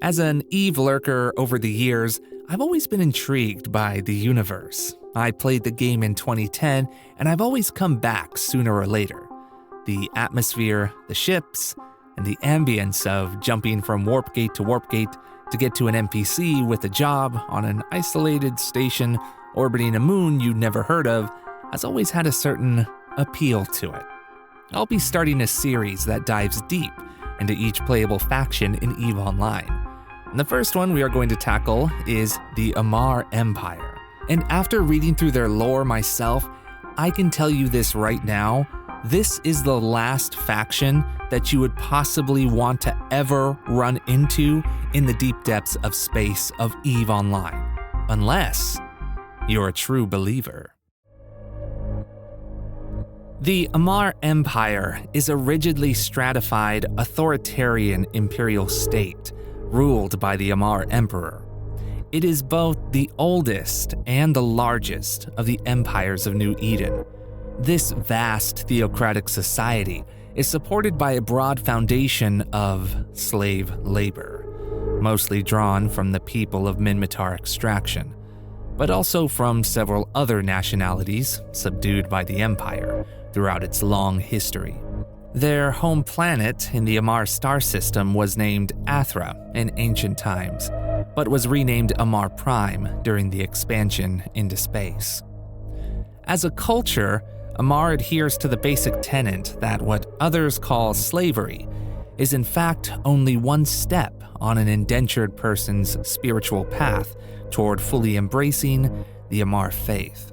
As an Eve lurker over the years, I've always been intrigued by the universe. I played the game in 2010, and I've always come back sooner or later. The atmosphere, the ships, and the ambience of jumping from warp gate to warp gate to get to an NPC with a job on an isolated station orbiting a moon you'd never heard of has always had a certain appeal to it. I'll be starting a series that dives deep into each playable faction in EVE Online. And the first one we are going to tackle is the Amarr Empire. And after reading through their lore myself, I can tell you this right now, this is the last faction that you would possibly want to ever run into in the deep depths of space of EVE Online. Unless you're a true believer. The Amarr Empire is a rigidly stratified, authoritarian imperial state ruled by the Amarr Emperor. It is both the oldest and the largest of the empires of New Eden. This vast theocratic society is supported by a broad foundation of slave labor, mostly drawn from the people of Minmatar extraction, but also from several other nationalities subdued by the Empire throughout its long history. Their home planet in the Amarr star system was named Athra in ancient times, but was renamed Amarr Prime during the expansion into space. As a culture, Amarr adheres to the basic tenet that what others call slavery is in fact only one step on an indentured person's spiritual path toward fully embracing the Amarr faith.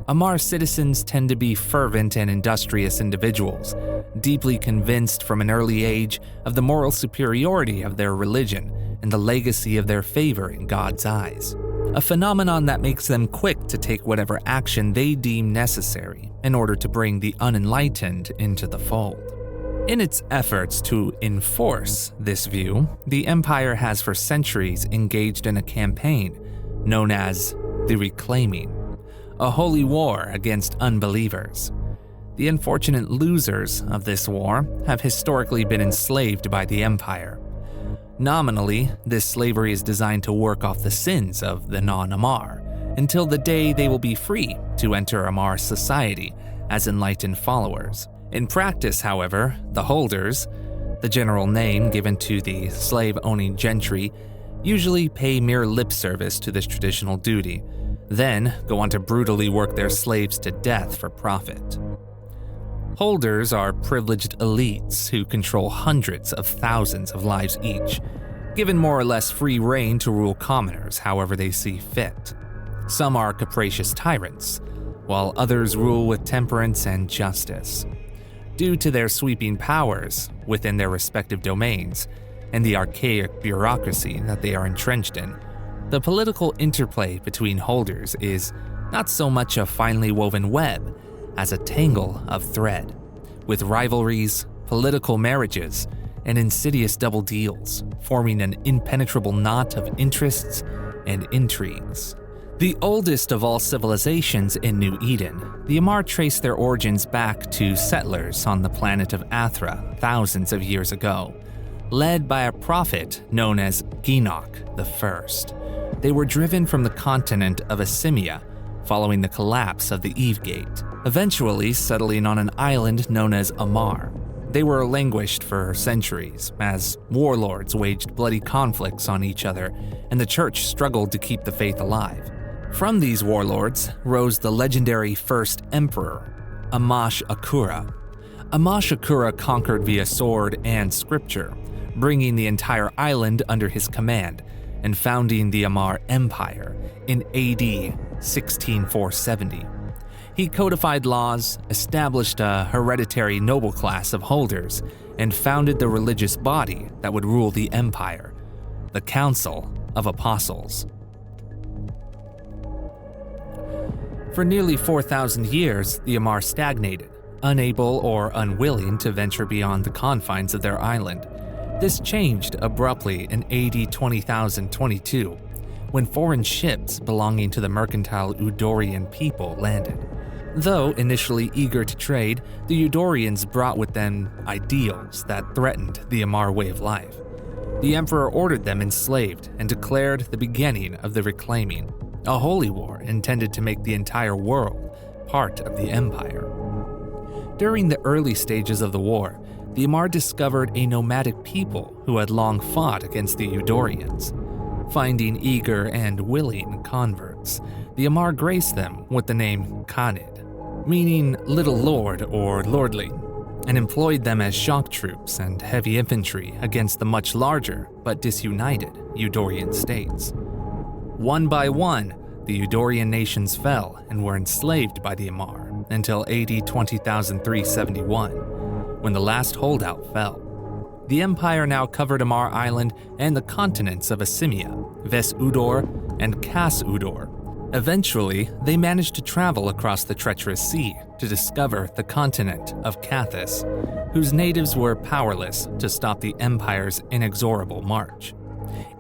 Amarr citizens tend to be fervent and industrious individuals, deeply convinced from an early age of the moral superiority of their religion and the legacy of their favor in God's eyes, a phenomenon that makes them quick to take whatever action they deem necessary in order to bring the unenlightened into the fold. In its efforts to enforce this view, the Empire has for centuries engaged in a campaign known as the Reclaiming, a holy war against unbelievers. The unfortunate losers of this war have historically been enslaved by the Empire. Nominally, this slavery is designed to work off the sins of the non-Amarr until the day they will be free to enter Amarr society as enlightened followers. In practice, however, the holders, the general name given to the slave-owning gentry, usually pay mere lip service to this traditional duty, then go on to brutally work their slaves to death for profit. Holders are privileged elites who control hundreds of thousands of lives each, given more or less free rein to rule commoners however they see fit. Some are capricious tyrants, while others rule with temperance and justice. Due to their sweeping powers within their respective domains and the archaic bureaucracy that they are entrenched in, the political interplay between holders is not so much a finely woven web as a tangle of thread, with rivalries, political marriages, and insidious double deals, forming an impenetrable knot of interests and intrigues. The oldest of all civilizations in New Eden, the Amarr trace their origins back to settlers on the planet of Athra thousands of years ago, led by a prophet known as Geenoch the First. They were driven from the continent of Asimia following the collapse of the Eve Gate, eventually settling on an island known as Amarr. They were languished for centuries as warlords waged bloody conflicts on each other and the church struggled to keep the faith alive. From these warlords rose the legendary first emperor, Amash Akura. Amash Akura conquered via sword and scripture, bringing the entire island under his command and founding the Amarr Empire in AD 16470. He codified laws, established a hereditary noble class of holders, and founded the religious body that would rule the empire, the Council of Apostles. For nearly 4,000 years, the Amarr stagnated, unable or unwilling to venture beyond the confines of their island. This changed abruptly in AD 20,022, when foreign ships belonging to the mercantile Eudorian people landed. Though initially eager to trade, the Eudorians brought with them ideals that threatened the Amarr way of life. The Emperor ordered them enslaved and declared the beginning of the Reclaiming, a holy war intended to make the entire world part of the Empire. During the early stages of the war, the Amarr discovered a nomadic people who had long fought against the Eudorians. Finding eager and willing converts, the Amarr graced them with the name Khanid, meaning little lord or lordling, and employed them as shock troops and heavy infantry against the much larger but disunited Eudorian states. One by one, the Eudorian nations fell and were enslaved by the Amarr until AD 20,371, when the last holdout fell. The empire now covered Amarr Island and the continents of Asimia, Ves-Udor, and Kas-Udor. Eventually, they managed to travel across the treacherous sea to discover the continent of Cathis, whose natives were powerless to stop the empire's inexorable march.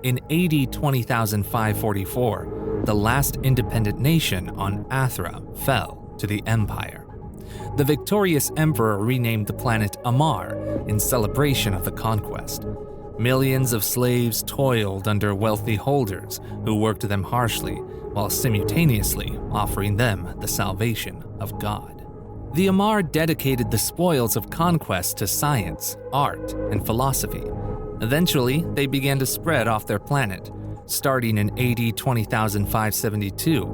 In AD 20,544, the last independent nation on Athra fell to the empire. The victorious emperor renamed the planet Amarr in celebration of the conquest. Millions of slaves toiled under wealthy holders who worked them harshly, while simultaneously offering them the salvation of God. The Amarr dedicated the spoils of conquest to science, art, and philosophy. Eventually, they began to spread off their planet, starting in AD 20,572,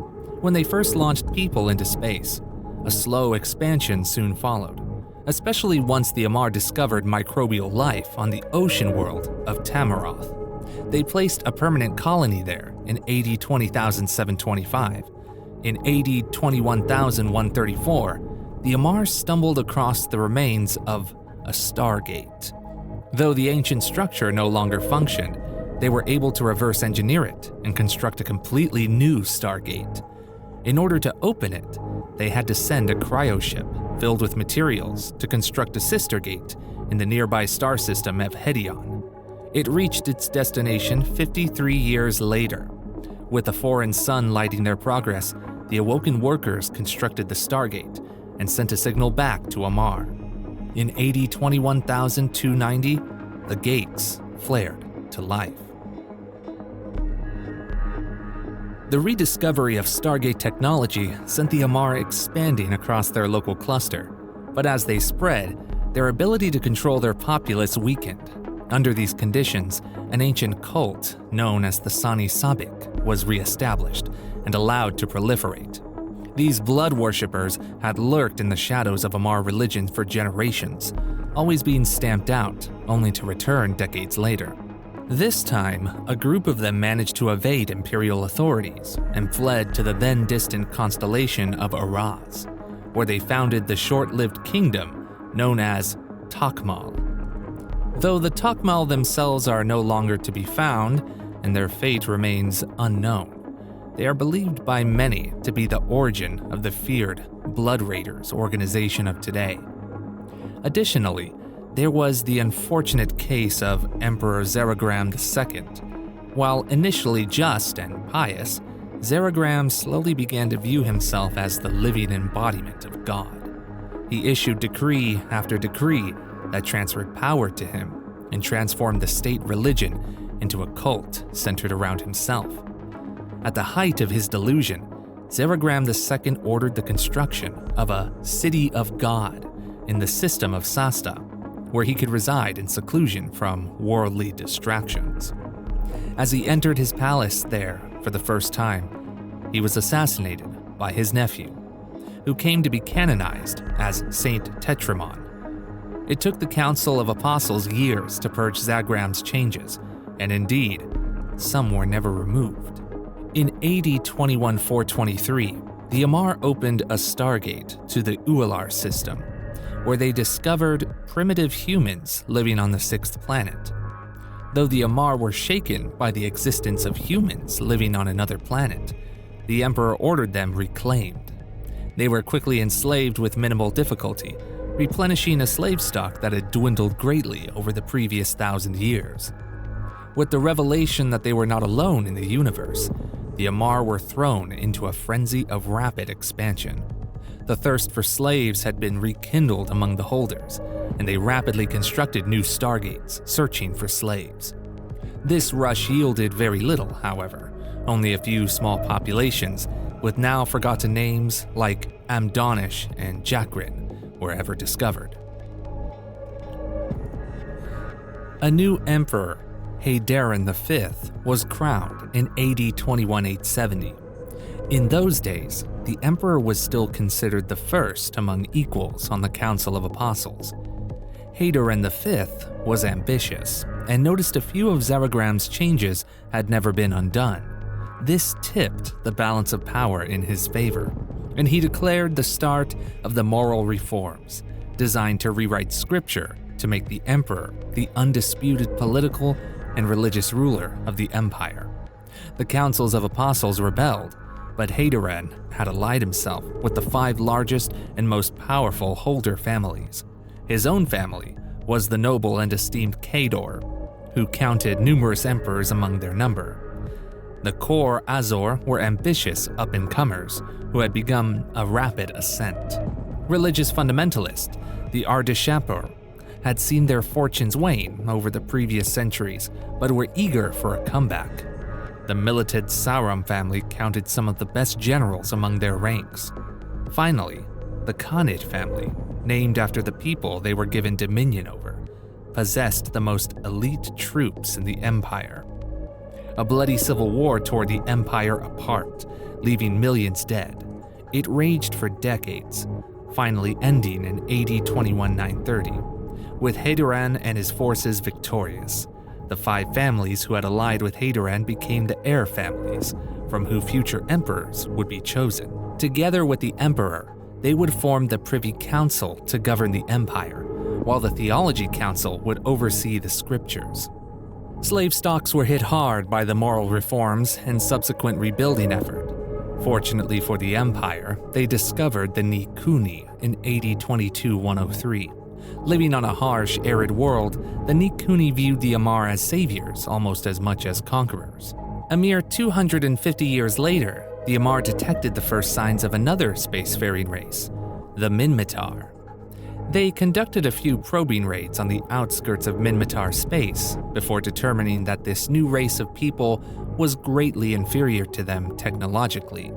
when they first launched people into space. A slow expansion soon followed, especially once the Amarr discovered microbial life on the ocean world of Tamaroth. They placed a permanent colony there in AD 20,725. In AD 21,134, the Amarr stumbled across the remains of a stargate. Though the ancient structure no longer functioned, they were able to reverse engineer it and construct a completely new stargate. In order to open it, they had to send a cryoship filled with materials to construct a sister gate in the nearby star system of Hedion. It reached its destination 53 years later. With a foreign sun lighting their progress, the awoken workers constructed the Stargate and sent a signal back to Amarr. In AD 21,290, the gates flared to life. The rediscovery of Stargate technology sent the Amarr expanding across their local cluster, but as they spread, their ability to control their populace weakened. Under these conditions, an ancient cult known as the Sani Sabik was re-established and allowed to proliferate. These blood worshippers had lurked in the shadows of Amarr religion for generations, always being stamped out, only to return decades later. This time, a group of them managed to evade imperial authorities and fled to the then-distant constellation of Araz, where they founded the short-lived kingdom known as Takmal. Though the Takmal themselves are no longer to be found, and their fate remains unknown, they are believed by many to be the origin of the feared Blood Raiders organization of today. Additionally, there was the unfortunate case of Emperor Zeragram II. While initially just and pious, Zeragram slowly began to view himself as the living embodiment of God. He issued decree after decree that transferred power to him and transformed the state religion into a cult centered around himself. At the height of his delusion, Zeragram II ordered the construction of a city of God in the system of Sasta, where he could reside in seclusion from worldly distractions. As he entered his palace there for the first time, he was assassinated by his nephew, who came to be canonized as Saint Tetramon. It took the Council of Apostles years to purge Zagram's changes, and indeed, some were never removed. In AD 21423, the Amarr opened a Stargate to the Ualar system, where they discovered primitive humans living on the sixth planet. Though the Amarr were shaken by the existence of humans living on another planet, the Emperor ordered them reclaimed. They were quickly enslaved with minimal difficulty, replenishing a slave stock that had dwindled greatly over the previous 1,000 years. With the revelation that they were not alone in the universe, the Amarr were thrown into a frenzy of rapid expansion. The thirst for slaves had been rekindled among the holders, and they rapidly constructed new stargates, searching for slaves. This rush yielded very little, however. Only a few small populations, with now forgotten names like Amdonish and Jakrin, were ever discovered. A new emperor, Hadrian V, was crowned in AD 21870. In those days, the emperor was still considered the first among equals on the Council of Apostles. Hadrian V was ambitious and noticed a few of Zaragram's changes had never been undone. This tipped the balance of power in his favor, and he declared the start of the moral reforms, designed to rewrite scripture to make the emperor the undisputed political and religious ruler of the empire. The councils of apostles rebelled, but Hadrian had allied himself with the 5 largest and most powerful Holder families. His own family was the noble and esteemed Cador, who counted numerous emperors among their number. The Cor Azor were ambitious up-and-comers who had begun a rapid ascent. Religious fundamentalists, the Ardeshapur, had seen their fortunes wane over the previous centuries, but were eager for a comeback. The militant Sauron family counted some of the best generals among their ranks. Finally, the Khanid family, named after the people they were given dominion over, possessed the most elite troops in the empire. A bloody civil war tore the empire apart, leaving millions dead. It raged for decades, finally ending in AD 21930, with Hadrian and his forces victorious. The 5 families who had allied with Hadrian became the heir families, from whom future emperors would be chosen. Together with the emperor, they would form the Privy Council to govern the empire, while the Theology Council would oversee the scriptures. Slave stocks were hit hard by the moral reforms and subsequent rebuilding effort. Fortunately for the empire, they discovered the Nikuni in AD 22-103. Living on a harsh, arid world, the Nikuni viewed the Amarr as saviors almost as much as conquerors. A mere 250 years later, the Amarr detected the first signs of another spacefaring race, the Minmatar. They conducted a few probing raids on the outskirts of Minmatar space before determining that this new race of people was greatly inferior to them technologically.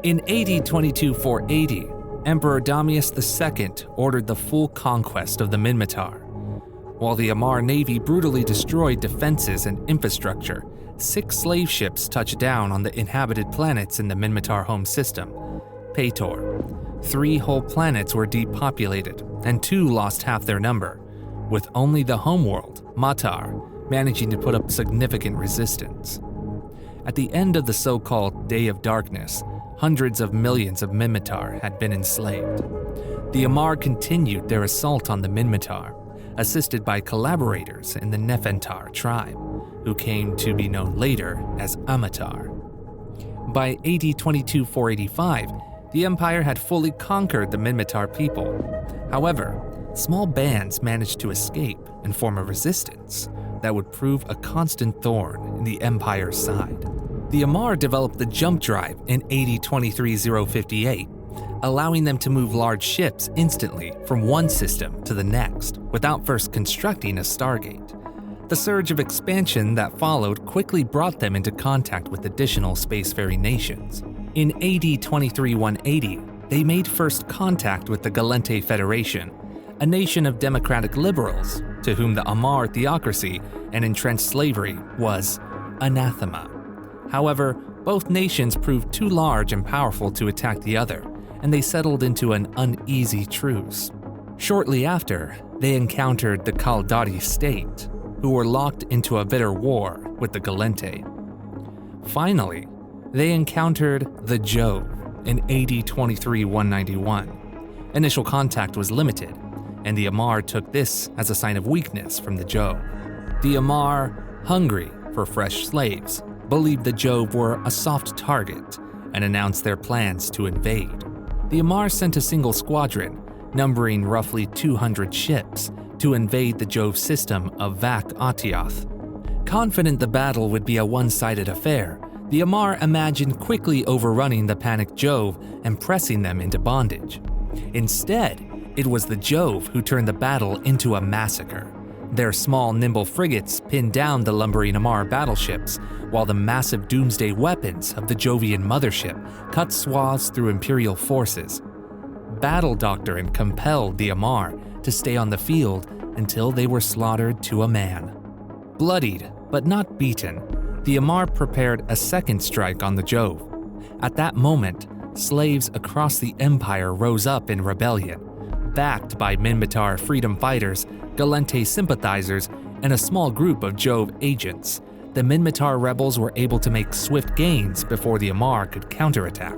In AD 22-480, Emperor Damius II ordered the full conquest of the Minmatar. While the Amarr Navy brutally destroyed defenses and infrastructure, 6 slave ships touched down on the inhabited planets in the Minmatar home system. Pator. 3 whole planets were depopulated, and 2 lost half their number, with only the homeworld, Matar, managing to put up significant resistance. At the end of the so-called Day of Darkness, hundreds of millions of Minmatar had been enslaved. The Amarr continued their assault on the Minmatar, assisted by collaborators in the Nephentar tribe, who came to be known later as Amatar. By AD 22-485, the Empire had fully conquered the Minmatar people. However, small bands managed to escape and form a resistance that would prove a constant thorn in the Empire's side. The Amarr developed the jump drive in AD 23-058, allowing them to move large ships instantly from one system to the next without first constructing a Stargate. The surge of expansion that followed quickly brought them into contact with additional spacefaring nations. In AD 23-180, they made first contact with the Gallente Federation, a nation of democratic liberals to whom the Amarr theocracy and entrenched slavery was anathema. However, both nations proved too large and powerful to attack the other, and they settled into an uneasy truce. Shortly after, they encountered the Kaldari state, who were locked into a bitter war with the Gallente. Finally, they encountered the Jove in AD 23-191. Initial contact was limited, and the Amarr took this as a sign of weakness from the Jove. The Amarr, hungry for fresh slaves, believed the Jove were a soft target and announced their plans to invade. The Amarr sent a single squadron, numbering roughly 200 ships, to invade the Jove system of Vac Atioth. Confident the battle would be a one-sided affair, the Amarr imagined quickly overrunning the panicked Jove and pressing them into bondage. Instead, it was the Jove who turned the battle into a massacre. Their small, nimble frigates pinned down the lumbering Amarr battleships, while the massive doomsday weapons of the Jovian mothership cut swaths through Imperial forces. Battle doctrine compelled the Amarr to stay on the field until they were slaughtered to a man. Bloodied, but not beaten, the Amarr prepared a second strike on the Jove. At that moment, slaves across the Empire rose up in rebellion. Backed by Minmatar freedom fighters, Gallente sympathizers, and a small group of Jove agents, the Minmatar rebels were able to make swift gains before the Amarr could counterattack.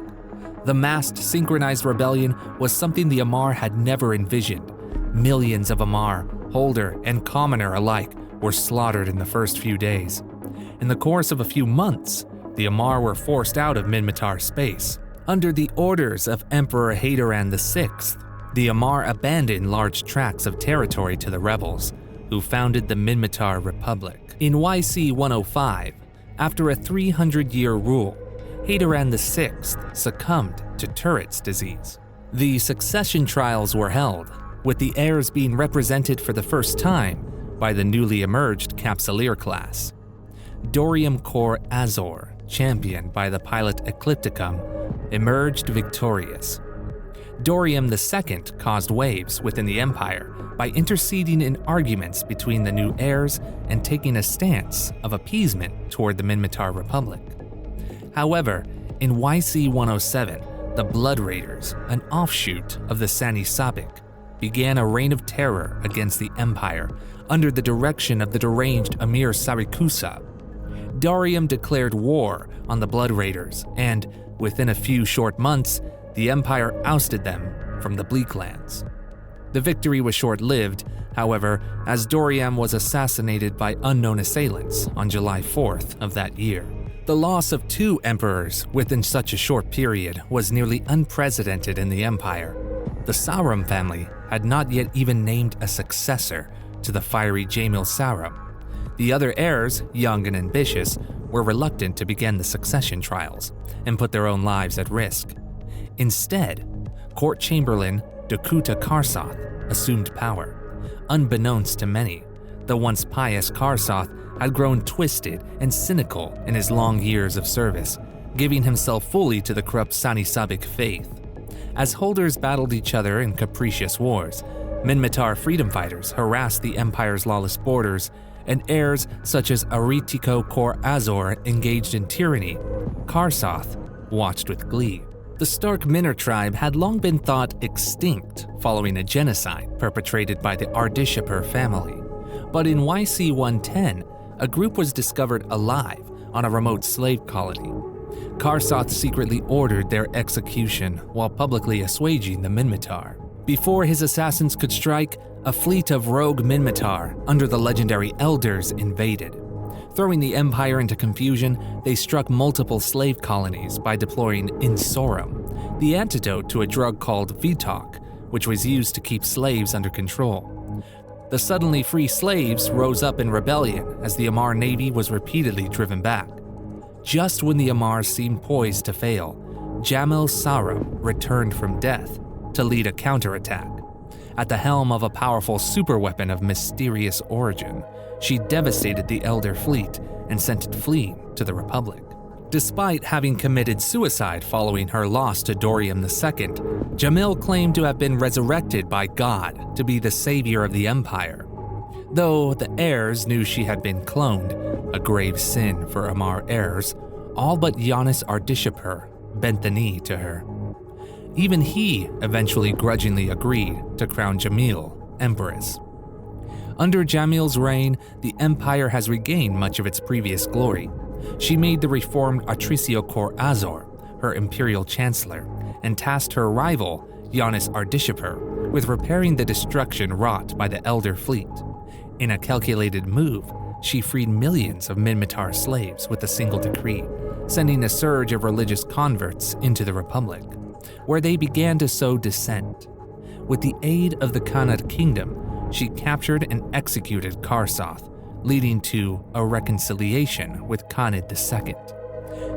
The massed, synchronized rebellion was something the Amarr had never envisioned. Millions of Amarr, Holder and Commoner alike, were slaughtered in the first few days. In the course of a few months, the Amarr were forced out of Minmatar space. Under the orders of Emperor Haydaran VI, the Amarr abandoned large tracts of territory to the rebels, who founded the Minmatar Republic. In YC 105, after a 300-year rule, Haydaran VI succumbed to Tourette's disease. The succession trials were held, with the heirs being represented for the first time by the newly emerged Capsuleer class. Dorium Core Azor, championed by the pilot Eclipticum, emerged victorious. Dorium II caused waves within the Empire by interceding in arguments between the new heirs and taking a stance of appeasement toward the Minmatar Republic. However, in YC 107, the Blood Raiders, an offshoot of the Sani Sabik, began a reign of terror against the Empire under the direction of the deranged Emir Sarikusa. Dorium declared war on the Blood Raiders, and within a few short months, the Empire ousted them from the Bleaklands. The victory was short-lived, however, as Dorium was assassinated by unknown assailants on July 4th of that year. The loss of 2 emperors within such a short period was nearly unprecedented in the Empire. The Saurum family had not yet even named a successor to the fiery Jamyl Saurum. The other heirs, young and ambitious, were reluctant to begin the succession trials and put their own lives at risk. Instead, Court Chamberlain Dokuta Karsoth assumed power. Unbeknownst to many, the once pious Karsoth had grown twisted and cynical in his long years of service, giving himself fully to the corrupt Sani Sabik faith. As holders battled each other in capricious wars, Minmatar freedom fighters harassed the Empire's lawless borders, and heirs such as Aritiko Kor Azor engaged in tyranny, Karsoth watched with glee. The Stark Minor tribe had long been thought extinct following a genocide perpetrated by the Ardishapur family. But in YC 110, a group was discovered alive on a remote slave colony. Karsoth secretly ordered their execution while publicly assuaging the Minmatar. Before his assassins could strike, a fleet of rogue Minmatar under the legendary Elders invaded. Throwing the Empire into confusion, they struck multiple slave colonies by deploying Insorum, the antidote to a drug called Vitok, which was used to keep slaves under control. The suddenly free slaves rose up in rebellion as the Amarr navy was repeatedly driven back. Just when the Amarr seemed poised to fail, Jamyl Saurum returned from death to lead a counterattack. At the helm of a powerful superweapon of mysterious origin, she devastated the Elder fleet and sent it fleeing to the Republic. Despite having committed suicide following her loss to Dorium II, Jamyl claimed to have been resurrected by God to be the savior of the Empire. Though the heirs knew she had been cloned, a grave sin for Amarr heirs, all but Giannis Ardishapur bent the knee to her. Even he eventually grudgingly agreed to crown Jamyl Empress. Under Jamyl's reign, the Empire has regained much of its previous glory. She made the reformed Atricio Kor Azor her imperial chancellor and tasked her rival, Giannis Ardishapur, with repairing the destruction wrought by the Elder fleet. In a calculated move, she freed millions of Minmatar slaves with a single decree, sending a surge of religious converts into the Republic, where they began to sow dissent. With the aid of the Khanate kingdom, she captured and executed Karsoth, leading to a reconciliation with Khanate II.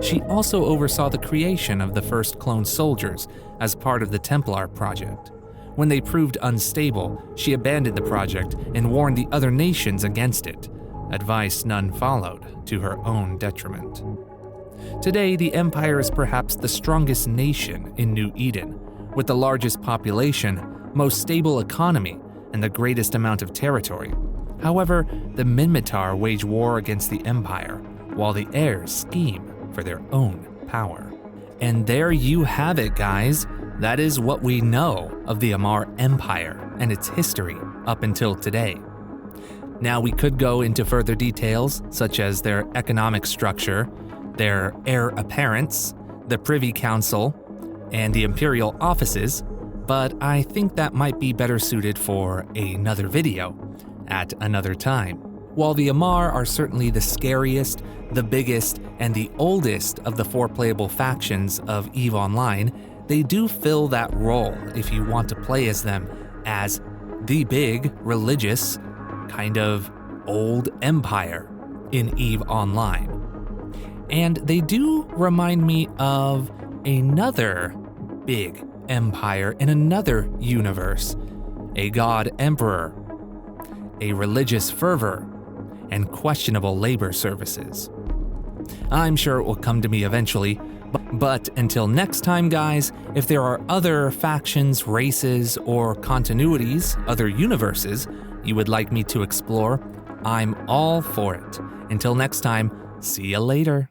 She also oversaw the creation of the first clone soldiers as part of the Templar project. When they proved unstable, she abandoned the project and warned the other nations against it, advice none followed, to her own detriment. Today, the Empire is perhaps the strongest nation in New Eden, with the largest population, most stable economy, and the greatest amount of territory. However, the Minmatar wage war against the Empire, while the heirs scheme for their own power. And there you have it, guys. That is what we know of the Amarr Empire and its history up until today. Now, we could go into further details, such as their economic structure, their heir apparents, the Privy Council, and the Imperial offices, but I think that might be better suited for another video at another time. While the Amarr are certainly the scariest, the biggest, and the oldest of the 4 playable factions of EVE Online, they do fill that role if you want to play as them as the big, religious, kind of old empire in EVE Online. And they do remind me of another big empire in another universe, a god emperor, a religious fervor, and questionable labor services. I'm sure it will come to me eventually, but until next time, guys, if there are other factions, races, or continuities, other universes you would like me to explore, I'm all for it. Until next time, see you later.